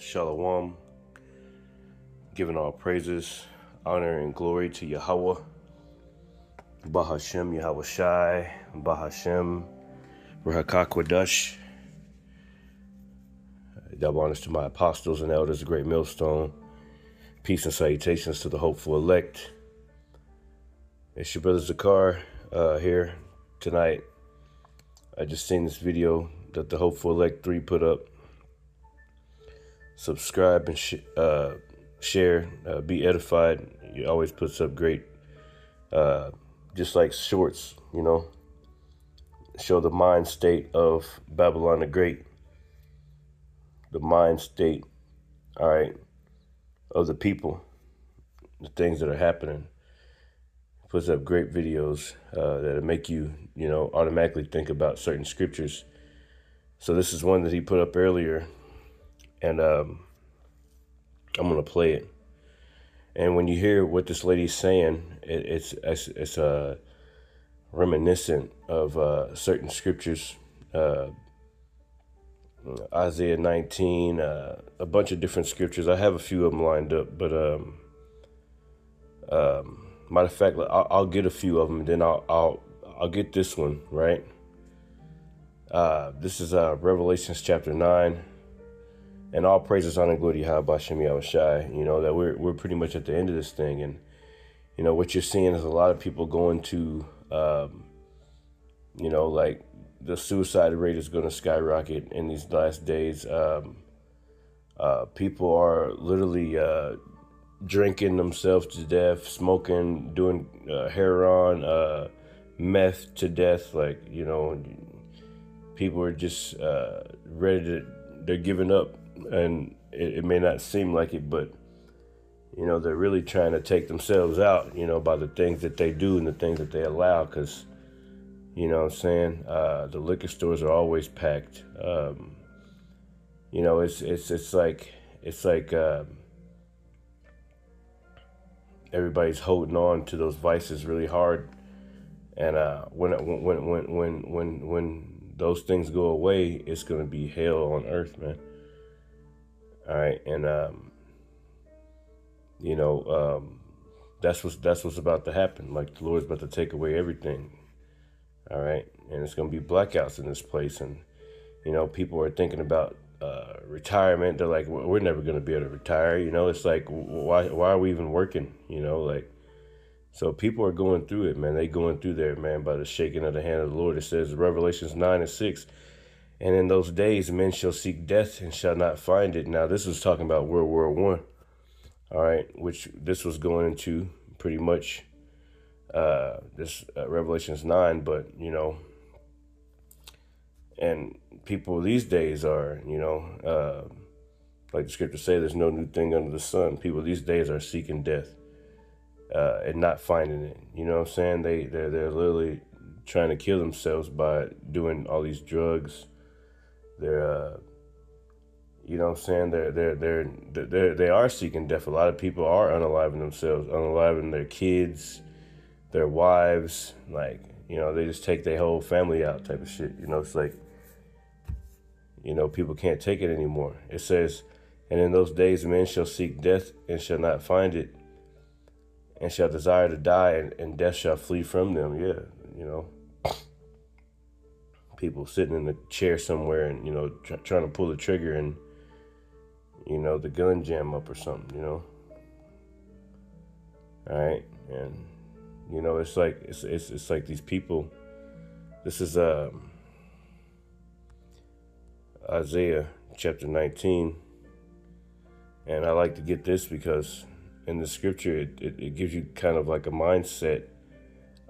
Shalom, giving all praises, honor, and glory to Yahweh, Bahashem, Yahweh Shai, Bahashem, Rahakakwadash. Double honors to my apostles and elders, the great millstone. Peace and salutations to the hopeful elect. It's your brother Zakar here tonight. I just seen this video that the Hopeful Elect 3 put up. Subscribe and share, be edified. He always puts up great, just like shorts, show the mind state of Babylon the Great. The mind state, all right, of the people, the things that are happening. Puts up great videos that'll make you, automatically think about certain scriptures. So this is one that he put up earlier, and I'm gonna play it. And when you hear what this lady's saying, it's reminiscent of certain scriptures. Isaiah 19, a bunch of different scriptures. I have a few of them lined up, but matter of fact, I'll get a few of them, and then I'll get this one, right? This is Revelations chapter 9, and all praises, honor, and glory to Yahweh Bashem Yahweh Shai. That we're pretty much at the end of this thing, and what you're seeing is a lot of people going to, like the suicide rate is going to skyrocket in these last days. People are literally drinking themselves to death, smoking, doing heroin, meth to death. People are just they're giving up, and it may not seem like it, but they're really trying to take themselves out, by the things that they do and the things that they allow, because the liquor stores are always packed. It's like everybody's holding on to those vices really hard, and when those things go away, it's gonna be hell on earth, man. All right, and that's what's about to happen. Like, the Lord's about to take away everything. All right, and it's gonna be blackouts in this place, and people are thinking about retirement. They're like, we're never gonna be able to retire. It's like, why are we even working? So people are going through it, man. They going through there, man, by the shaking of the hand of the Lord. It says, Revelations 9:6, and in those days men shall seek death and shall not find it. Now, this was talking about World War I, all right, which this was going into pretty much this Revelations 9, but, and people these days are, like the scriptures say, there's no new thing under the sun. People these days are seeking death and not finding it. You know what I'm saying? They're literally trying to kill themselves by doing all these drugs. They're you know what I'm saying? They are seeking death. A lot of people are unaliving themselves, unaliving their kids, their wives. They just take their whole family out, type of shit. It's like, people can't take it anymore. It says, and in those days men shall seek death and shall not find it, and shall desire to die, and death shall flee from them. Yeah, people sitting in a chair somewhere and, trying to pull the trigger, and, the gun jam up or something, All right. And, it's like these people. This is Isaiah chapter 19. And I like to get this because in the scripture, it gives you kind of like a mindset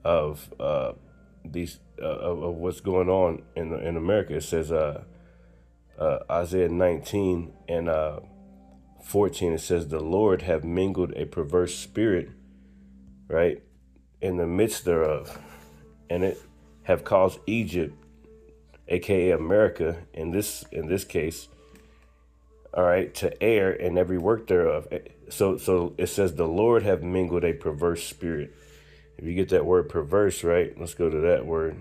of these of what's going on in America. It says Isaiah 19 and 14. It says, the Lord have mingled a perverse spirit, right, in the midst thereof, and it have caused Egypt, aka America, in this case, all right, to err in every work thereof. So it says the Lord have mingled a perverse spirit. If you get that word perverse, right, let's go to that word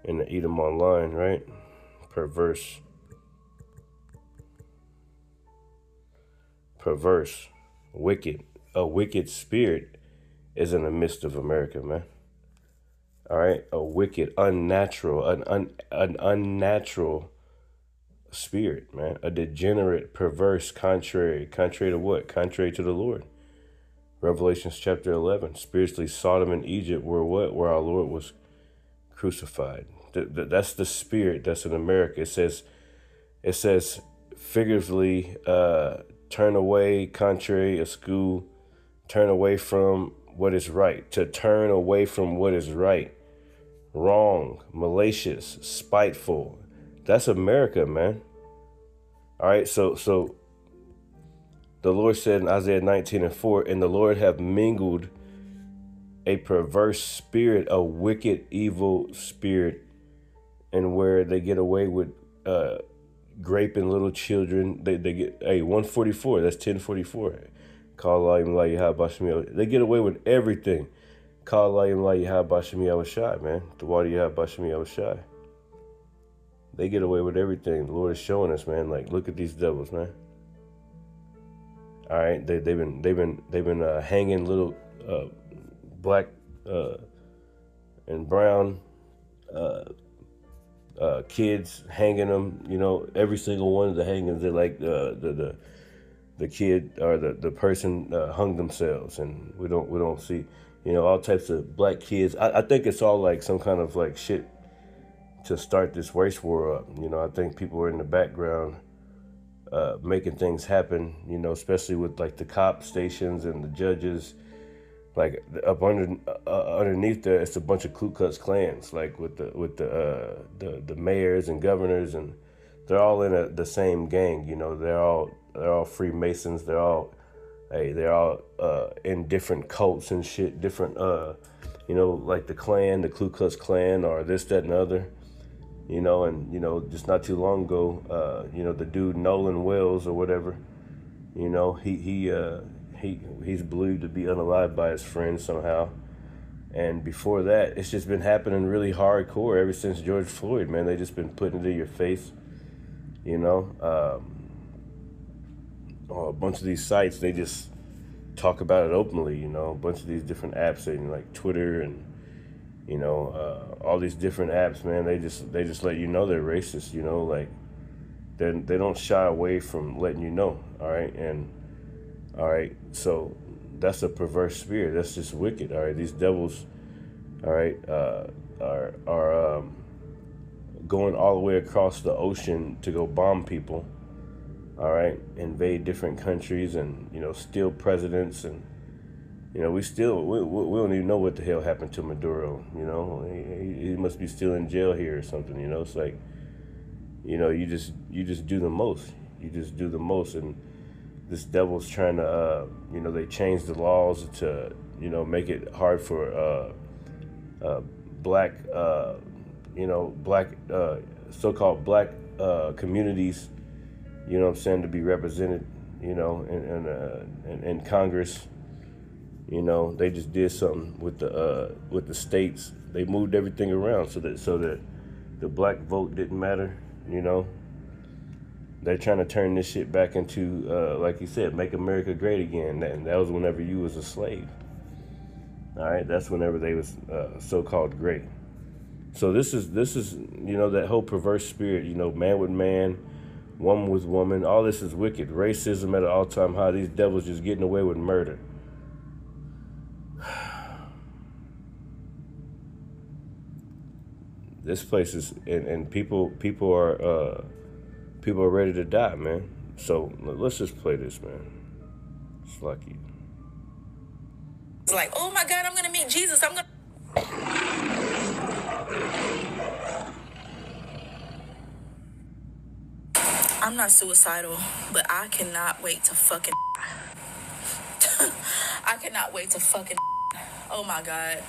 in the Edom Online, right? Perverse. perverse, wicked, a wicked spirit is in the midst of America, man. All right, a wicked, unnatural, an unnatural spirit, man. A degenerate, perverse, contrary to what? Contrary to the Lord. Revelations chapter 11. Spiritually, Sodom and Egypt were what? Where our Lord was crucified. That's the spirit that's in America. It says figuratively, turn away, contrary, askew, turn away from what is right. To turn away from what is right. Wrong, malicious, spiteful. That's America, man. All right, so the Lord said in Isaiah 19:4, and the Lord have mingled a perverse spirit, a wicked, evil spirit, and where they get away with raping little children. They get 144. That's 1044. They get away with everything. Man. They get away with everything. The Lord is showing us, man. Like, look at these devils, man. All right, they've been hanging little black and brown kids, hanging them. You know, every single one of the hangings, they're like the kid or the person hung themselves, and we don't see, you know, all types of black kids. I think it's all like some kind of like shit to start this race war up. You know, I think people are in the background making things happen, you know, especially with like the cop stations and the judges. Like up underneath there, it's a bunch of Ku Klux Klans, like with the mayors and governors, and they're all in the same gang. You know, they're all Freemasons. They're all in different cults and shit. Different, you know, like the Klan, the Ku Klux Klan, or this, that, and the other. You know, and, you know, just not too long ago, you know, the dude Nolan Wells or whatever, you know, he's believed to be unalived by his friends somehow. And before that, it's just been happening really hardcore ever since George Floyd, man. They just been putting it in your face, you know. A bunch of these sites, they just talk about it openly, you know. A bunch of these different apps, like Twitter and, you know, all these different apps, man, they just let you know they're racist, you know, like they don't shy away from letting you know, all right? And all right, so that's a perverse spirit. That's just wicked, all right? These devils, all right, are going all the way across the ocean to go bomb people, all right, invade different countries and, you know, steal presidents. And you know, we don't even know what the hell happened to Maduro. You know, he must be still in jail here or something. You know, it's like, you know, you just do the most. You just do the most, and this devil's trying to, you know, they changed the laws to, you know, make it hard for black, you know, black, so-called black communities, you know what I'm saying, to be represented, you know, in Congress. You know, they just did something with the states. They moved everything around so that the black vote didn't matter. You know, they're trying to turn this shit back into, like you said, make America great again. That was whenever you was a slave. All right, that's whenever they was so-called great. So this is you know, that whole perverse spirit. You know, man with man, woman with woman. All this is wicked. Racism at an all-time high. These devils just getting away with murder. This place is, and people are ready to die, man. So let's just play this, man. It's lucky. It's like, oh my God, I'm gonna meet Jesus. I'm not suicidal, but I cannot wait to fucking. I cannot wait to fucking. Oh my God.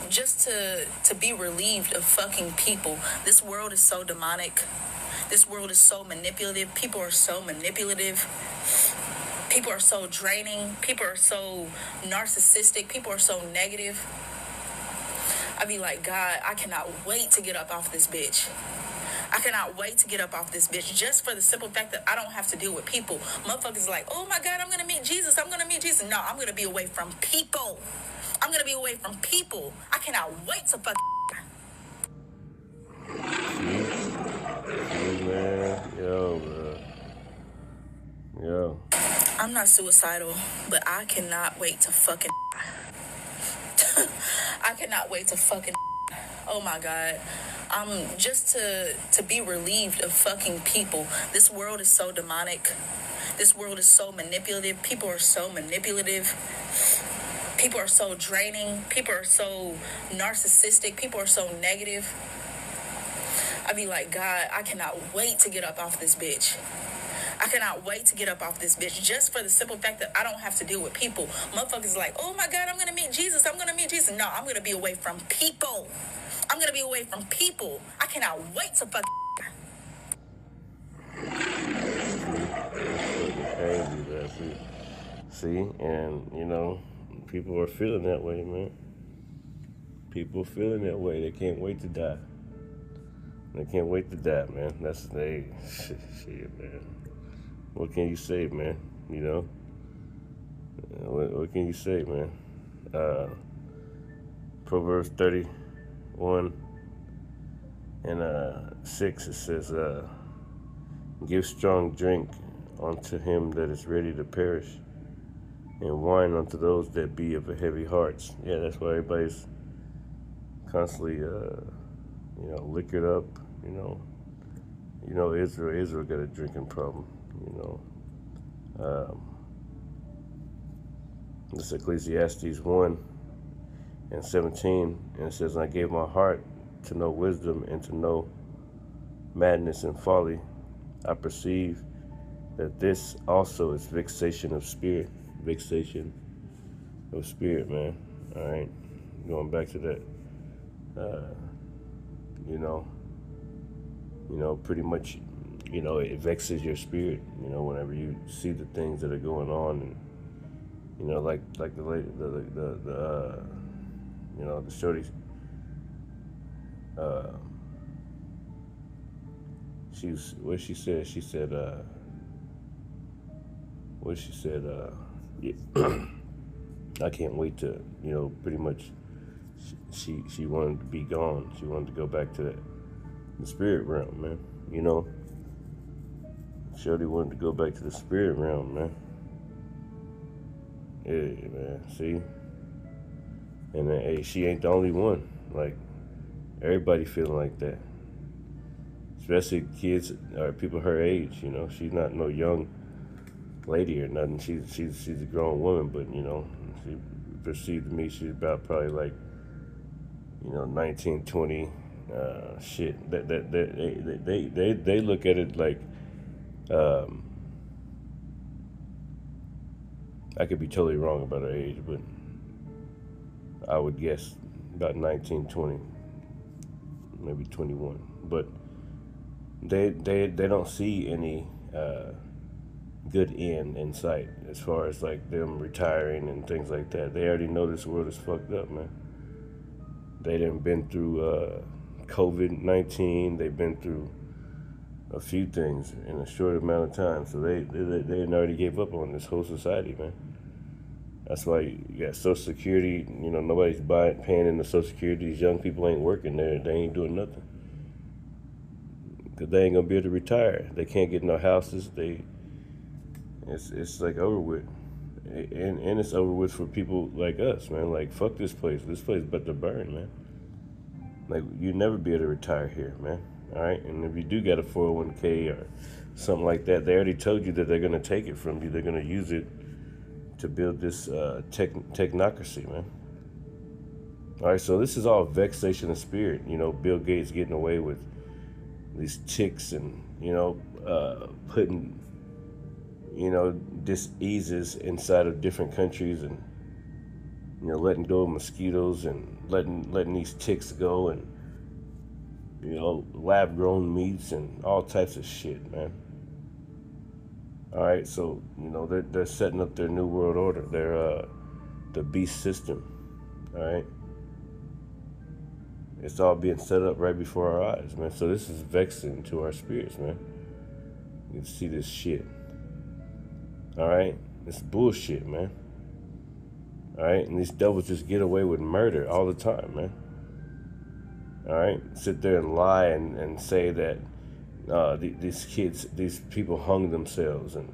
Just to be relieved of fucking people. This world is so demonic. This world is so manipulative. People are so manipulative. People are so draining. People are so narcissistic. People are so negative. I be like, God, I cannot wait to get up off this bitch. I cannot wait to get up off this bitch just for the simple fact that I don't have to deal with people. Motherfuckers like, oh my God, I'm gonna meet Jesus. I'm gonna meet Jesus. No, I'm gonna be away from people. I'm gonna be away from people. I cannot wait to fuck. Man, yo, bro. Yo. I'm not suicidal, but I cannot wait to fucking. I cannot wait to fucking. Oh my God. Just to be relieved of fucking people. This world is so demonic. This world is so manipulative. People are so manipulative. People are so draining. People are so narcissistic. People are so negative. I be like, God, I cannot wait to get up off this bitch. I cannot wait to get up off this bitch just for the simple fact that I don't have to deal with people. Motherfuckers like, oh my God, I'm gonna meet Jesus. I'm gonna meet Jesus. No, I'm gonna be away from people. I'm gonna be away from people. I cannot wait to fuck. See, and you know, people are feeling that way, man. People feeling that way. They can't wait to die. They can't wait to die, man. That's shit, man. What can you say, man? You know, what can you say, man? Proverbs 31 and 6, it says, give strong drink unto him that is ready to perish, and wine unto those that be of a heavy hearts. Yeah, that's why everybody's constantly, liquored up. Israel got a drinking problem. This Ecclesiastes 1 and 17, and it says, I gave my heart to know wisdom and to know madness and folly. I perceive that this also is vexation of spirit. Vexation of spirit, man. All right, going back to that. Pretty much, it vexes your spirit. Whenever you see the things that are going on, and like the lady, the shorty. What she said. She said, I can't wait to, pretty much. She wanted to be gone. She wanted to go back to the spirit realm, man. Shorty wanted to go back to the spirit realm, man. Yeah, man. See? And then, hey, she ain't the only one. Like, everybody feeling like that. Especially kids or people her age, She's not no young lady or nothing. She's a grown woman, but, she perceived to me she's about probably like, 19, 20, shit. They look at it like, I could be totally wrong about her age, but I would guess about 19, 20, maybe 21. But they don't see any good end in sight as far as like them retiring and things like that. They already know this world is fucked up, man. They done been through COVID-19. They've been through a few things in a short amount of time. So they already gave up on this whole society, man. That's why you got Social Security. Nobody's paying into Social Security. These young people ain't working there. They ain't doing nothing. Because they ain't going to be able to retire. They can't get no houses. It's like over with. And it's over with for people like us, man. Like, fuck this place. This place is about to burn, man. Like, you'll never be able to retire here, man. All right? And if you do get a 401k or something like that, they already told you that they're going to take it from you. They're going to use it to build this technocracy, man. All right, so this is all vexation of spirit. Bill Gates getting away with these ticks and, putting, diseases inside of different countries and, letting go of mosquitoes and letting these ticks go and, lab-grown meats and all types of shit, man. All right, so, they're setting up their new world order. They're the beast system, all right? It's all being set up right before our eyes, man. So this is vexing to our spirits, man. You can see this shit. All right? It's bullshit, man. All right? And these devils just get away with murder all the time, man. All right? Sit there and lie and say that these people hung themselves. And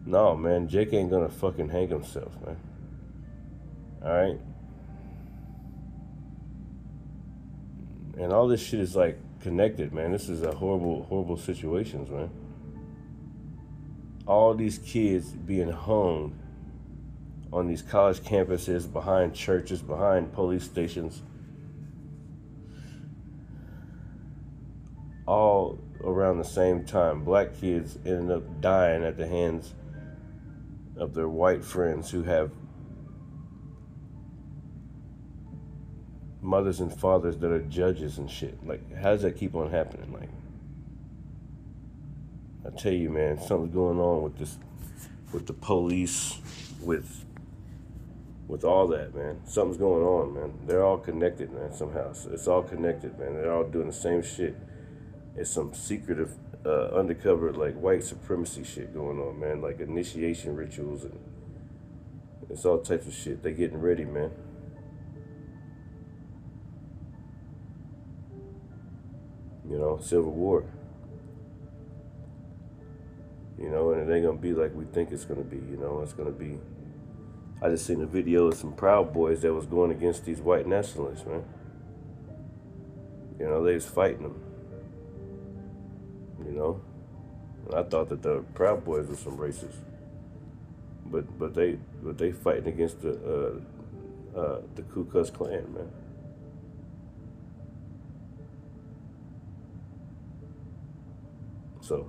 no, man, Jake ain't gonna fucking hang himself, man. All right? And all this shit is like connected, man. This is a horrible, horrible situations, man. All these kids being hung on these college campuses, behind churches, behind police stations, all around the same time. Black kids ended up dying at the hands of their white friends who have mothers and fathers that are judges and shit. Like, how does that keep on happening? Like, I tell you, man, something's going on with this, with the police, with all that, man. Something's going on, man. They're all connected, man, somehow. It's all connected, man. They're all doing the same shit. It's some secretive, undercover, like, white supremacy shit going on, man. Like, initiation rituals, and it's all types of shit. They getting ready, man. You know, Civil War. You know, and it ain't gonna be like we think it's gonna be, you know. It's gonna be... I just seen a video of some Proud Boys that was going against these white nationalists, man. You know, they was fighting them. You know? And I thought that the Proud Boys were some racists. But they fighting against the Ku Klux Klan, man. So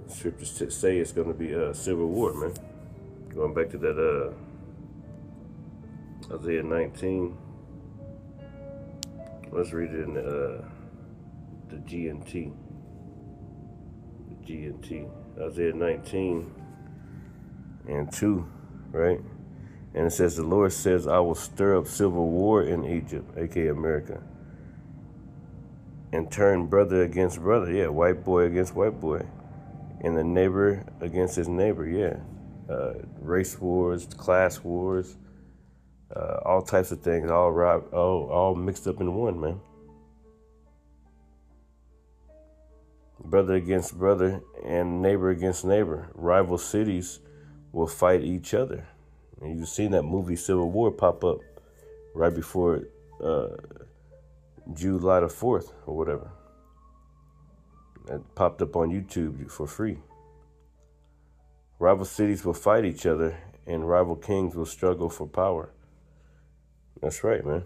scriptures say it's going to be a civil war, man. Going back to that Isaiah 19. Let's read it in the GNT. The GNT. Isaiah 19 and 2, right? And it says, the Lord says, I will stir up civil war in Egypt, aka America, and turn brother against brother. Yeah, white boy against white boy. And the neighbor against his neighbor, yeah. Race wars, class wars, all types of things, all mixed up in one, man. Brother against brother and neighbor against neighbor. Rival cities will fight each other. And you've seen that movie Civil War pop up right before July the 4th or whatever. It popped up on YouTube for free. Rival cities will fight each other, and rival kings will struggle for power. That's right, man.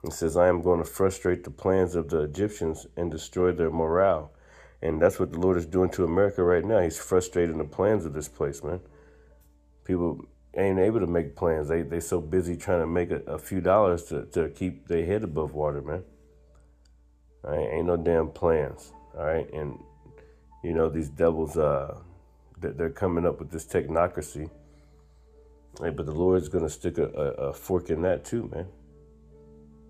It says, I am going to frustrate the plans of the Egyptians and destroy their morale. And that's what the Lord is doing to America right now. He's frustrating the plans of this place, man. People ain't able to make plans. They so busy trying to make a few dollars to keep their head above water, man. All right, ain't no damn plans. All right, and you know these devils, they're coming up with this technocracy. Right, but the Lord's gonna stick a fork in that too, man.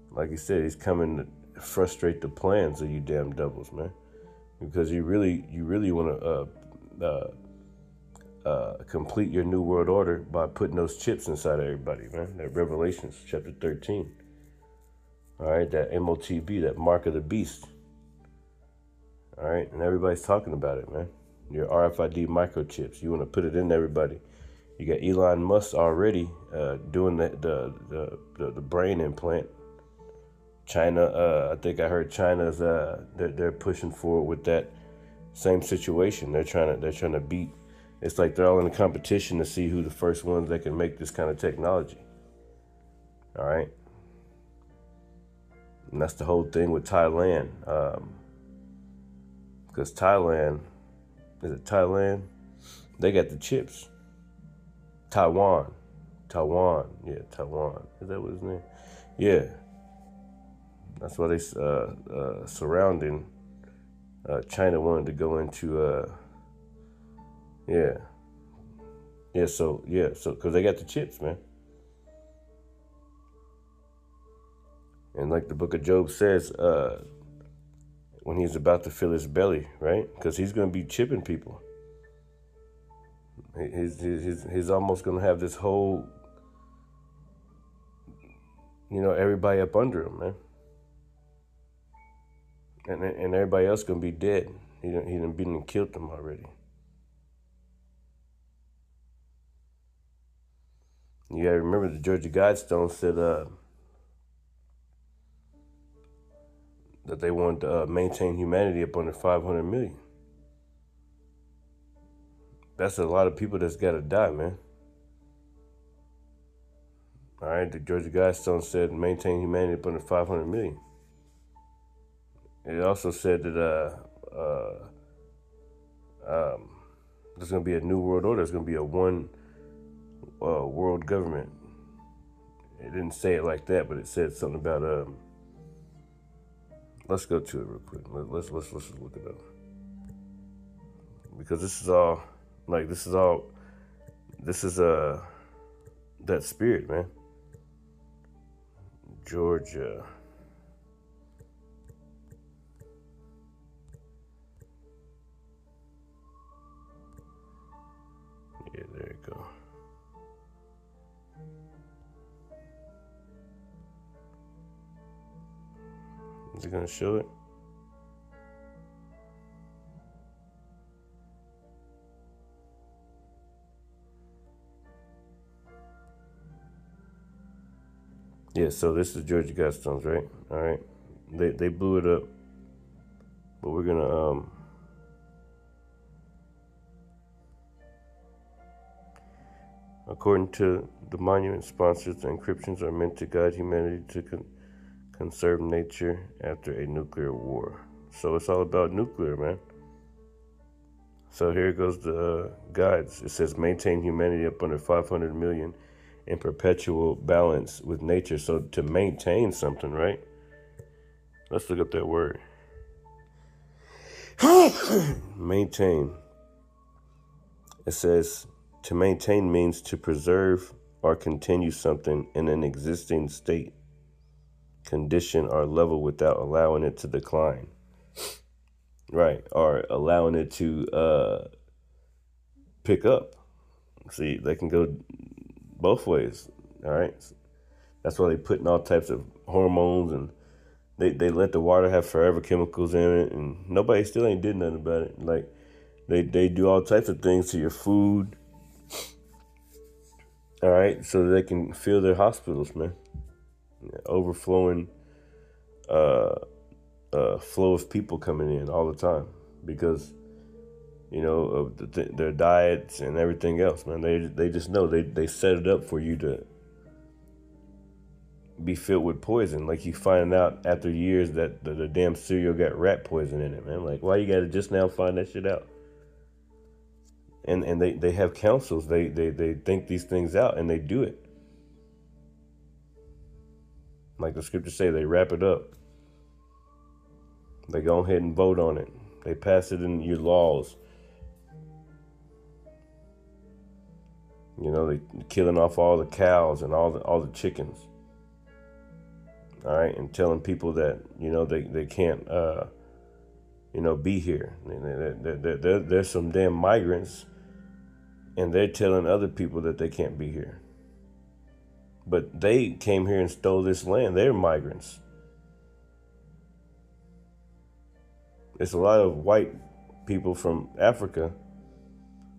Like he said, he's coming to frustrate the plans of you damn devils, man. Because you really want to complete your new world order by putting those chips inside of everybody, man. That Revelations chapter 13. All right, that MOTB, that mark of the beast. All right, and everybody's talking about it, man. Your RFID microchips. You want to put it in everybody. You got Elon Musk already doing the brain implant. China, I think I heard China's they're pushing forward with that same situation. They're trying to beat. It's like they're all in a competition to see who the first ones that can make this kind of technology. All right. And that's the whole thing with Thailand. Because Thailand, is it Thailand? They got the chips. Taiwan. Yeah, Taiwan. Is that what his name? Yeah. That's why they surrounding China wanted to go into so because they got the chips, man. And like the book of Job says, when he's about to fill his belly, right? Because he's going to be chipping people. He's almost going to have this whole, everybody up under him, man. And everybody else going to be dead. He done been and killed them already. You gotta remember the Georgia Guidestones said that they wanted to maintain humanity up under 500 million. That's a lot of people that's gotta die, man. All right, the Georgia Guidestones said maintain humanity up under 500 million. It also said that there's gonna be a new world order. There's gonna be a one world government. It didn't say it like that, but it said something about let's go to it real quick. Let's look it up, because this is that spirit, man. Georgia. Yeah, there you go. Is it gonna show it? Yeah, so this is Georgia Guidestones, right? All right, they blew it up, but we're gonna according to the monument sponsors, the encryptions are meant to guide humanity to conserve nature after a nuclear war. So it's all about nuclear, man. So here goes the guides. It says maintain humanity up under 500 million in perpetual balance with nature. So to maintain something, right? Let's look up that word. Maintain. It says to maintain means to preserve or continue something in an existing state, condition, or level without allowing it to decline. Right, or allowing it to pick up. See, they can go both ways, all right? That's why they put in all types of hormones, and they let the water have forever chemicals in it, and nobody still ain't did nothing about it. Like, they do all types of things to your food, all right, so that they can fill their hospitals, man. Overflowing flow of people coming in all the time because, of their diets and everything else, man. They just know they set it up for you to be filled with poison. Like, you find out after years that the damn cereal got rat poison in it, man. Like, why you gotta just now find that shit out? And they have councils. They think these things out and they do it. Like the scriptures say, they wrap it up. They go ahead and vote on it. They pass it in your laws. They killing off all the cows and all the chickens. All right, and telling people that they can't be here. There's some damn migrants, and they're telling other people that they can't be here. But they came here and stole this land. They're migrants. It's a lot of white people from Africa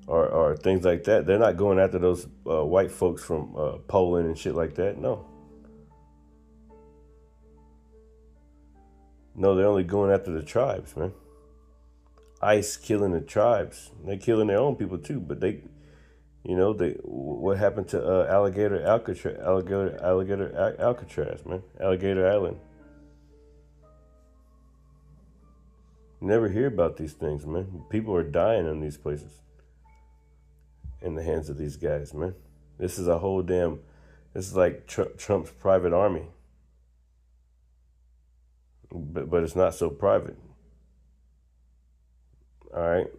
or things like that. They're not going after those white folks from Poland and shit like that. No, they're only going after the tribes, man. ICE killing the tribes. They're killing their own people too. But what happened to Alligator Alcatraz, man? Alligator Island. You never hear about these things, man. People are dying in these places in the hands of these guys, man. This is like Trump's private army. But it's not so private. All right?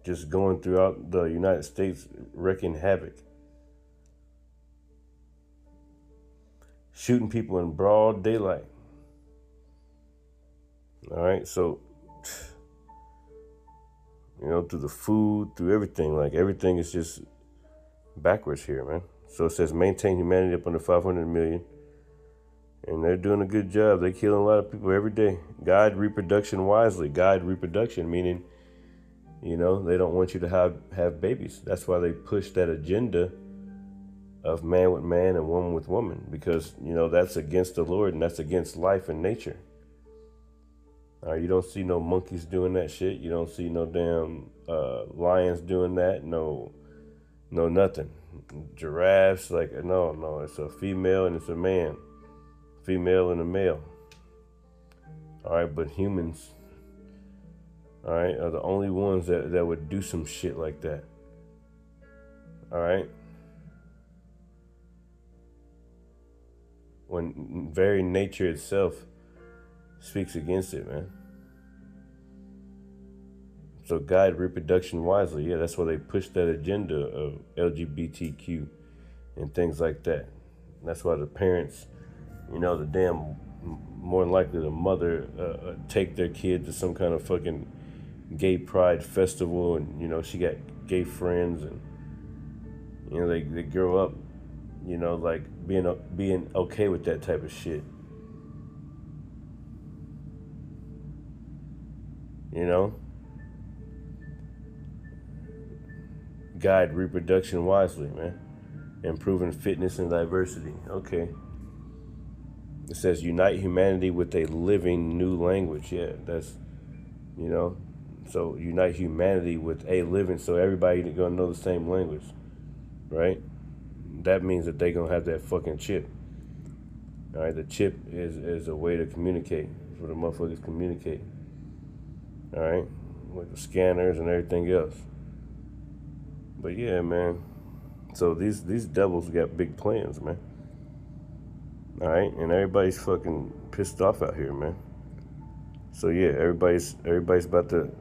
Just going throughout the United States, wreaking havoc. shooting people in broad daylight. All right, so, through the food, through everything, like everything is just backwards here, man. So it says maintain humanity up under 500 million. And they're doing a good job. They're killing a lot of people every day. Guide reproduction wisely. Guide reproduction, meaning, they don't want you to have babies. That's why they push that agenda of man with man and woman with woman. Because, that's against the Lord and that's against life and nature. You don't see no monkeys doing that shit. You don't see no damn lions doing that. No nothing. Giraffes, no. It's a female and it's a man. Female and a male. All right, but humans, all right, are the only ones that would do some shit like that. All right. When very nature itself speaks against it, man. So guide reproduction wisely. Yeah, that's why they push that agenda of LGBTQ and things like that. That's why the parents, the damn, more than likely the mother take their kid to some kind of fucking gay pride festival, and she got gay friends, and they grow up, like being okay with that type of shit. Guide reproduction wisely, man. Improving fitness and diversity. Okay. It says unite humanity with a living new language. Yeah, that's, so unite humanity with a living, so everybody gonna know the same language, right? That means that they gonna have that fucking chip. All right, the chip is a way to communicate, for the motherfuckers communicate. All right, with the scanners and everything else. But yeah, man. So these devils got big plans, man. All right, and everybody's fucking pissed off out here, man. So yeah, everybody's about to.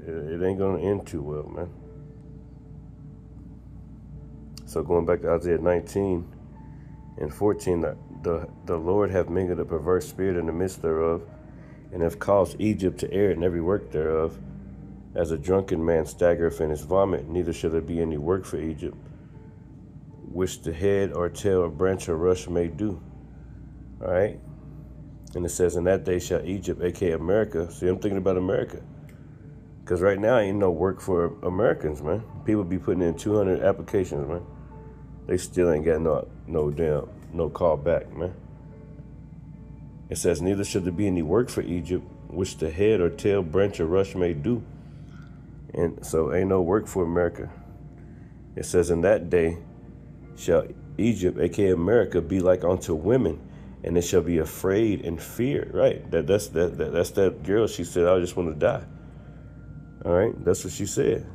It ain't gonna end too well, man. So going back to Isaiah 19 and 14, the Lord hath mingled a perverse spirit in the midst thereof, and hath caused Egypt to err in every work thereof, as a drunken man staggereth in his vomit. Neither shall there be any work for Egypt, which the head or tail or branch or rush may do. All right. And it says, in that day shall Egypt, aka America. See, I'm thinking about America. Because right now ain't no work for Americans, man. People be putting in 200 applications, man. They still ain't got no call back, man. It says, neither shall there be any work for Egypt, which the head or tail, branch or rush may do. And so ain't no work for America. It says, in that day shall Egypt, aka America, be like unto women, and it shall be afraid and fear. Right? That's that girl. She said, I just want to die. All right, that's what she said.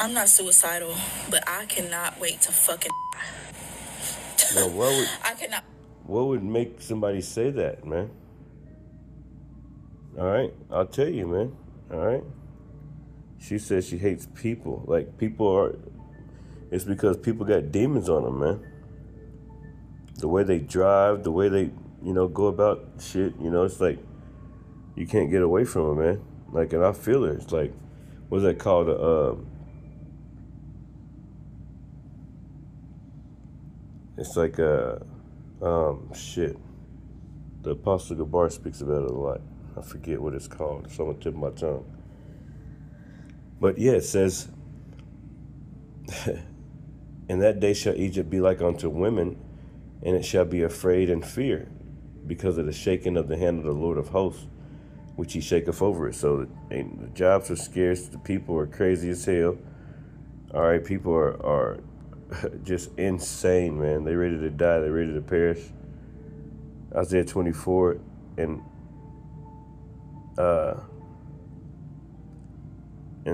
I'm not suicidal, but I cannot wait to fucking. No, I cannot. What would make somebody say that, man? All right, I'll tell you, man. All right. She says she hates people. Like, it's because people got demons on them, man. The way they drive, the way they, go about shit, it's like you can't get away from them, man. Like, and I feel it. It's like, what's that called? It's like shit. The Apostle Gabar speaks about it a lot. I forget what it's called. It's on the tip of my tongue. But yeah, it says, in that day shall Egypt be like unto women, and it shall be afraid and fear, because of the shaking of the hand of the Lord of hosts, which he shaketh over it. So the jobs are scarce. The people are crazy as hell. All right, people are just insane, man. They ready to die. They ready to perish. Isaiah 24 and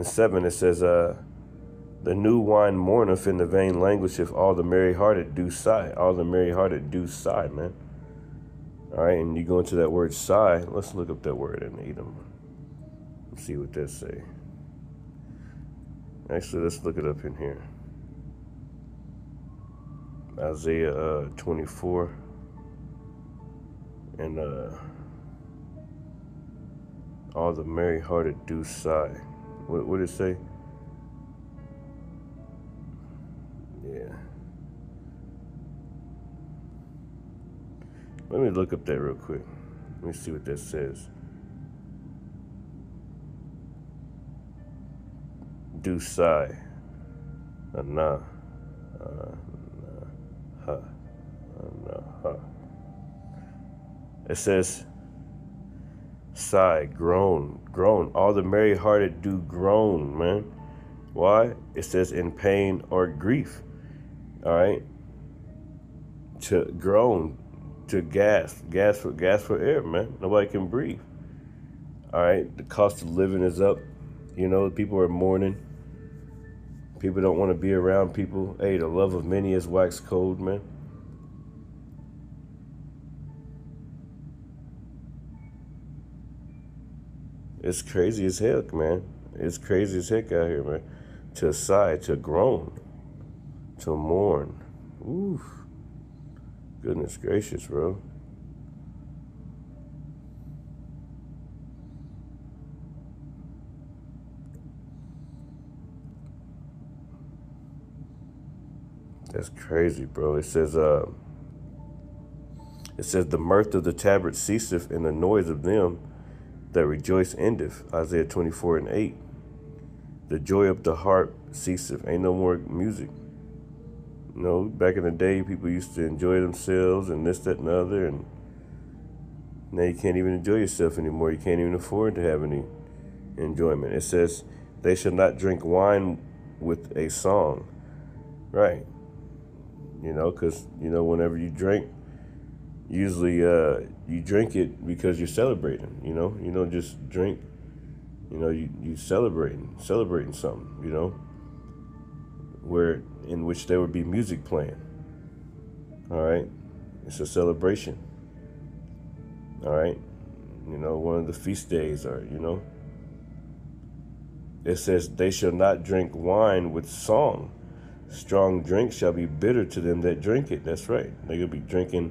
7, it says, the new wine mourneth, and the vain languisheth, all the merry-hearted do sigh. All the merry-hearted do sigh, man. All right, and you go into that word sigh. Let's look up that word in Edom. Let's see what that say. Actually, let's look it up in here. Isaiah 24 and all the merry-hearted do sigh. What did it say? Yeah. Let me look up that real quick. Let me see what that says. Do sigh. Nah. It says, sigh, groan. All the merry-hearted do groan, man. Why? It says in pain or grief. All right. To groan, to gasp for air, man. Nobody can breathe. All right. The cost of living is up. You know, people are mourning. People don't want to be around people. Hey, the love of many is waxed cold, man. It's crazy as heck, man. It's crazy as heck out here, man. To sigh, to groan, to mourn. Oof. Goodness gracious, bro. That's crazy, bro. It says the mirth of the tabret ceaseth, and the noise of them that rejoice endeth. Isaiah 24 and 8. The joy of the harp ceaseth. Ain't no more music. You know, back in the day, people used to enjoy themselves and this, that, and the other, and now you can't even enjoy yourself anymore. You can't even afford to have any enjoyment. It says, they shall not drink wine with a song. Right. You know, because, you know, whenever you drink, usually you drink it because you're celebrating, you know? You don't just drink, you know, you celebrating something, you know? Where, in which there would be music playing. All right? It's a celebration. All right? You know, one of the feast days are, you know? It says, they shall not drink wine with song. Strong drink shall be bitter to them that drink it. That's right. They're going to be drinking.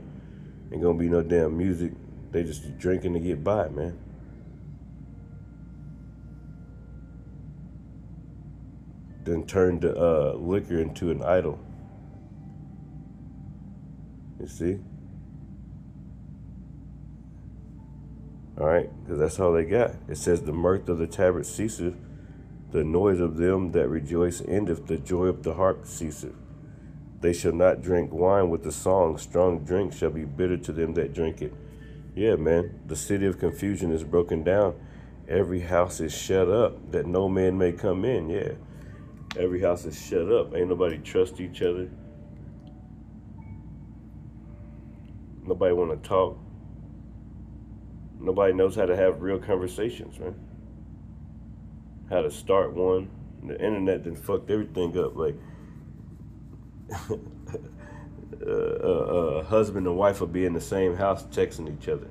Ain't going to be no damn music. They just drinking to get by, man. Then turn the liquor into an idol. You see? All right, because that's all they got. It says the mirth of the tabret ceaseth, the noise of them that rejoice endeth, the joy of the harp ceaseth. They shall not drink wine with the song. Strong drink shall be bitter to them that drink it. Yeah, man, the city of confusion is broken down. Every house is shut up, that no man may come in. Yeah, every house is shut up. Ain't nobody trust each other. Nobody want to talk. Nobody knows how to have real conversations, man. How to start one. The internet done fucked everything up. Like, husband and wife will be in the same house texting each other.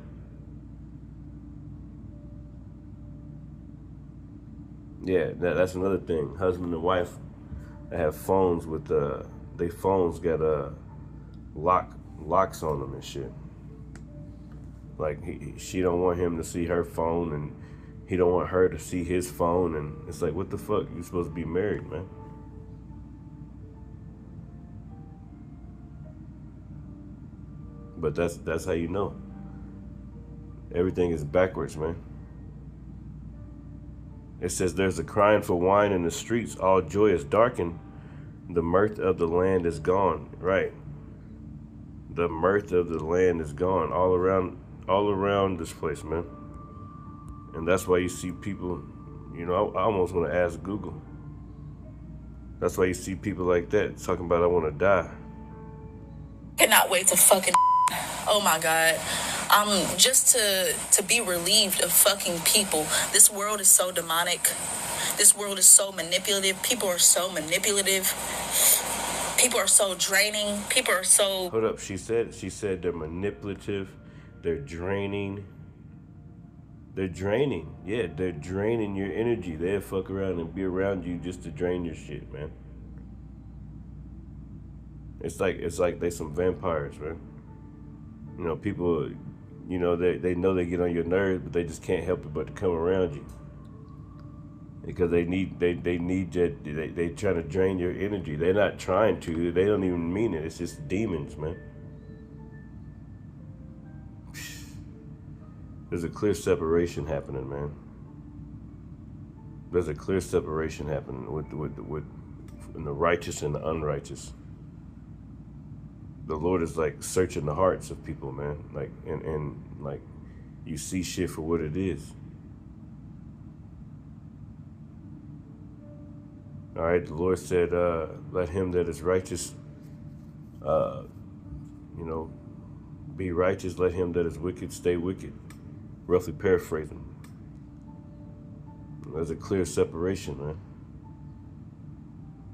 Yeah, that's another thing. Husband and wife have phones with they phones got locks on them and shit. Like she don't want him to see her phone, and he don't want her to see his phone, and it's like, what the fuck? You supposed to be married, man. But that's how you know. Everything is backwards, man. It says there's a crying for wine in the streets, all joy is darkened, the mirth of the land is gone. Right. The mirth of the land is gone all around this place, man. And that's why you see people, you know, I almost want to ask Google. That's why you see people like that talking about, I want to die. Cannot wait to fucking. Oh my God. Just to be relieved of fucking people. This world is so demonic. This world is so manipulative. People are so manipulative. People are so draining. People are so... Hold up. She said they're manipulative. They're draining. They're draining. Yeah, they're draining your energy. They'll fuck around and be around you just to drain your shit, man. It's like they some vampires, man. You know, people, you know, they know they get on your nerves, but they just can't help it but to come around you because they need that. They trying to drain your energy. They're not trying to. They don't even mean it. It's just demons, man. There's a clear separation happening, man. There's a clear separation happening with the righteous and the unrighteous. The Lord is like searching the hearts of people, man. Like and like you see shit for what it is. All right, the Lord said, "Let him that is righteous, you know, be righteous. Let him that is wicked stay wicked." Roughly paraphrasing. There's a clear separation, man.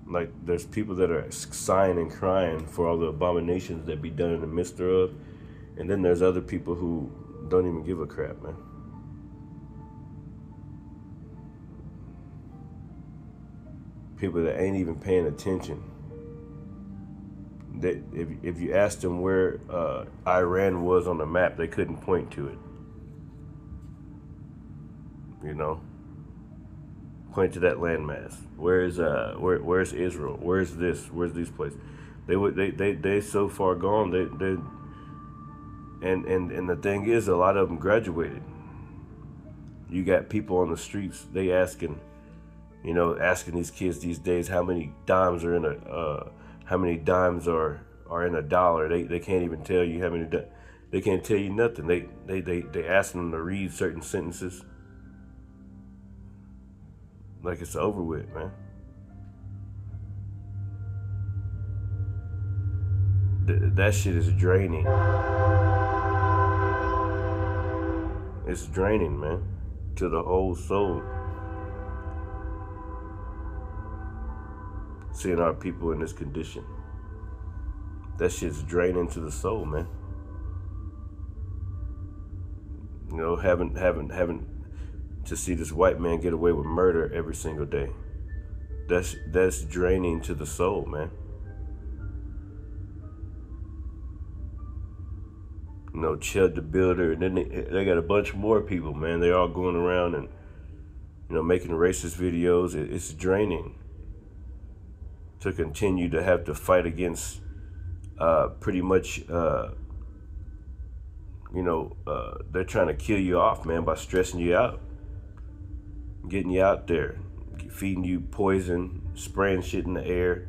Like there's people that are sighing and crying for all the abominations that be done in the midst thereof, and then there's other people who don't even give a crap, man. People that ain't even paying attention. That if you asked them where Iran was on the map, they couldn't point to it. You know, point to that landmass. Where's Israel? Where's this? Where's these places? They so far gone. They and the thing is, a lot of them graduated. You got people on the streets. They asking these kids these days how many dimes are in a dollar. They can't even tell you how many. They can't tell you nothing. They asking them to read certain sentences. Like it's over with, man. That shit is draining. It's draining, man, to the whole soul. Seeing our people in this condition. That shit's draining to the soul, man. You know, having to see this white man get away with murder every single day. That's draining to the soul, man. You know, Chud the Builder, and then they got a bunch more people, man. They're all going around and, you know, making racist videos. It's draining to continue to have to fight against pretty much, they're trying to kill you off, man, by stressing you out. Getting you out there, feeding you poison, spraying shit in the air,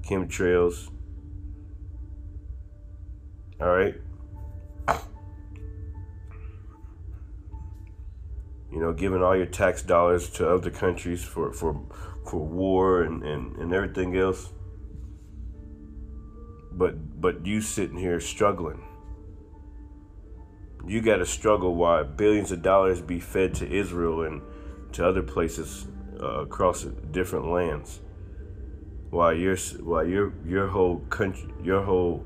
chemtrails. All right. You know, giving all your tax dollars to other countries for war and everything else. But you sitting here struggling. You got to struggle while billions of dollars be fed to Israel and to other places across different lands, while your whole country, your whole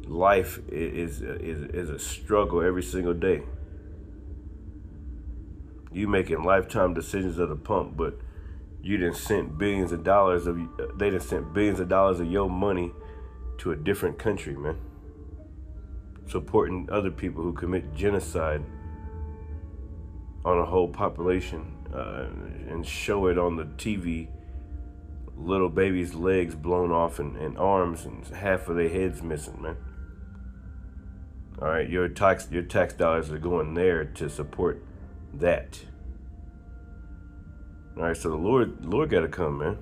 life is a struggle every single day. You making lifetime decisions at the pump, but you done sent billions of dollars of your money to a different country, man. Supporting other people who commit genocide on a whole population and show it on the TV. Little babies' legs blown off and arms and half of their heads missing, man. All right, your tax dollars are going there to support that. All right, so the Lord got to come, man.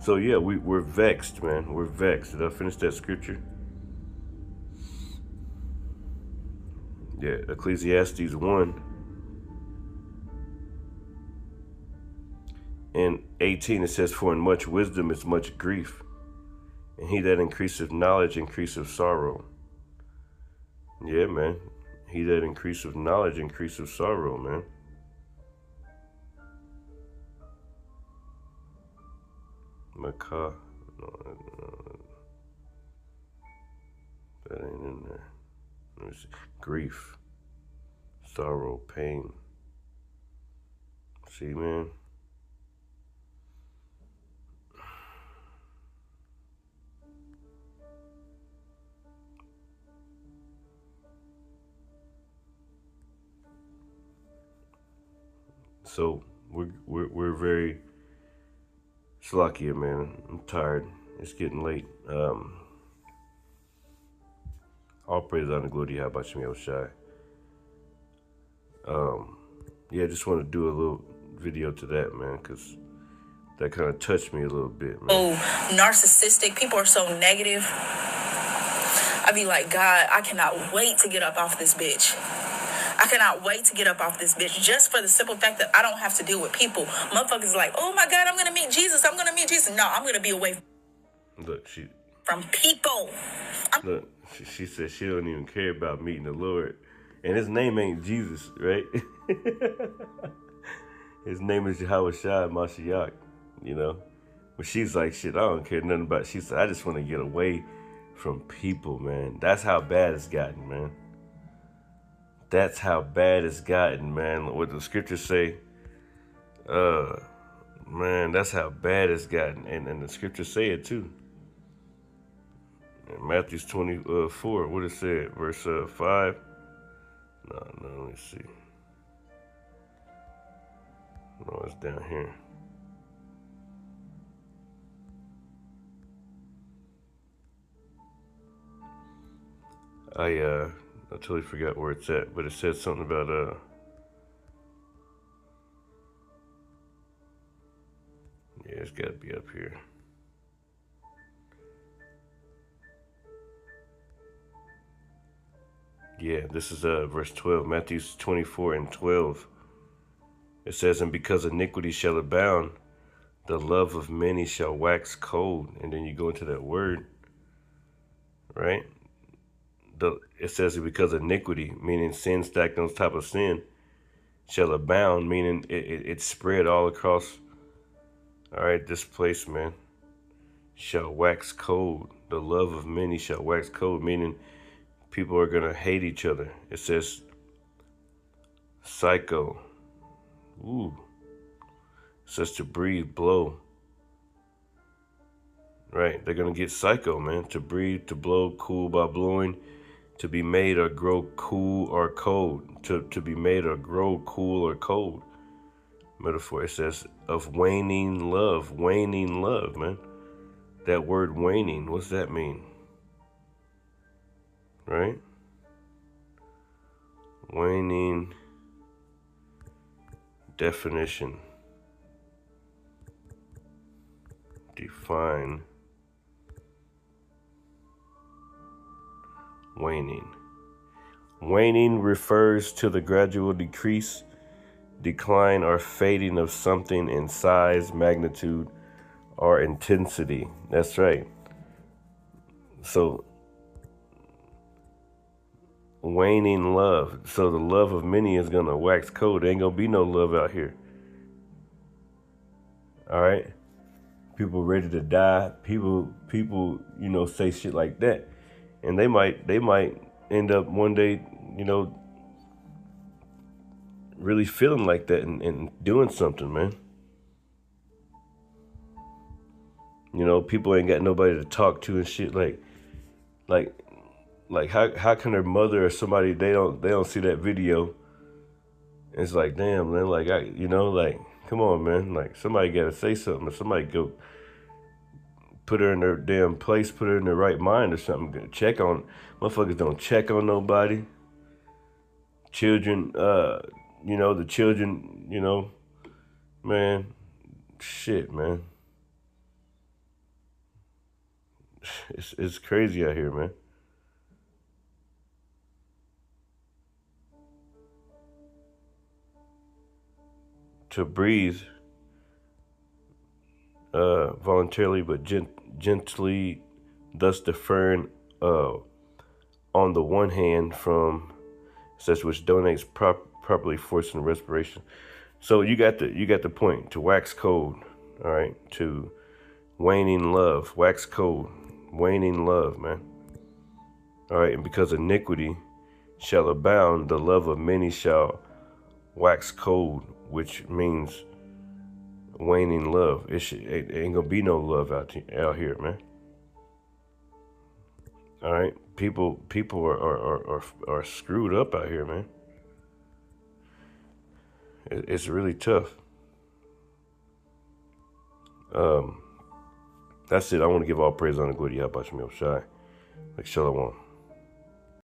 So yeah, we're vexed, man. We're vexed. Did I finish that scripture? Yeah, Ecclesiastes 1 and 18, it says, "For in much wisdom is much grief, and he that increaseth knowledge increaseth sorrow." Yeah, man. He that increaseth knowledge increaseth sorrow, man. Macaw. No, that ain't in there. Let me see. Grief. sorrow, pain. See, man. So we're very slackier, man. I'm tired. It's getting late. All praise on the glory. How about you, Shai? Yeah, just want to do a little video to that, man, because that kind of touched me a little bit, man. Oh, narcissistic. People are so negative. I be like, God, I cannot wait to get up off this bitch. I cannot wait to get up off this bitch just for the simple fact that I don't have to deal with people. Motherfuckers like, oh my God, I'm going to meet Jesus. I'm going to meet Jesus. No, I'm going to be away from people. Look, she said she don't even care about meeting the Lord. And his name ain't Jesus, right? His name is Yahweh Shai Mashiach, you know? But she's like, shit, I don't care nothing about it. She said, I just want to get away from people, man. That's how bad it's gotten, man. That's how bad it's gotten, man. What the scriptures say, man, that's how bad it's gotten. And the scriptures say it too. In Matthew 24, what it said, verse 5. No, let me see. No, it's down here. I totally forgot where it's at, but it said something about yeah, it's got to be up here. Yeah, this is verse 12, Matthew 24 and 12. It says, and because iniquity shall abound, the love of many shall wax cold. And then you go into that word, right? It says because iniquity, meaning sin stacked on top of sin, shall abound, meaning it spread all across, all right, this place, man, shall wax cold. The love of many shall wax cold, meaning people are going to hate each other. It says psycho. Ooh. It says to breathe, blow. Right, they're going to get psycho, man. To breathe, to blow, cool by blowing. To be made or grow cool or cold. To be made or grow cool or cold. Metaphor, it says of waning love. Waning love, man. That word waning, what's that mean? Right? Waning definition. Define waning. Waning refers to the gradual decrease, decline, or fading of something in size, magnitude, or intensity. That's right. So, waning love. So the love of many is going to wax cold. There ain't going to be no love out here. All right? People ready to die. People, you know, say shit like that. And they might end up one day, you know, really feeling like that and doing something, man. You know, people ain't got nobody to talk to and shit. Like how can their mother or somebody, they don't see that video? It's like, damn, man, like come on, man, like somebody gotta say something, or somebody go put her in her damn place, put her in the right mind or something. Check on, motherfuckers don't check on nobody. Children, you know, the children, you know, man, shit, man. It's crazy out here, man. To breathe voluntarily but gently, thus deferring on the one hand from such which donates properly forcing respiration. So you got the point. To wax cold, all right. To waning love, wax cold, waning love, man. All right, and because iniquity shall abound, the love of many shall wax cold, which means waning love. It ain't gonna be no love out here, man. All right, people are screwed up out here, man. It's really tough. That's it. I want to give all praise on the glory. How about you, Shai? Like Shalom.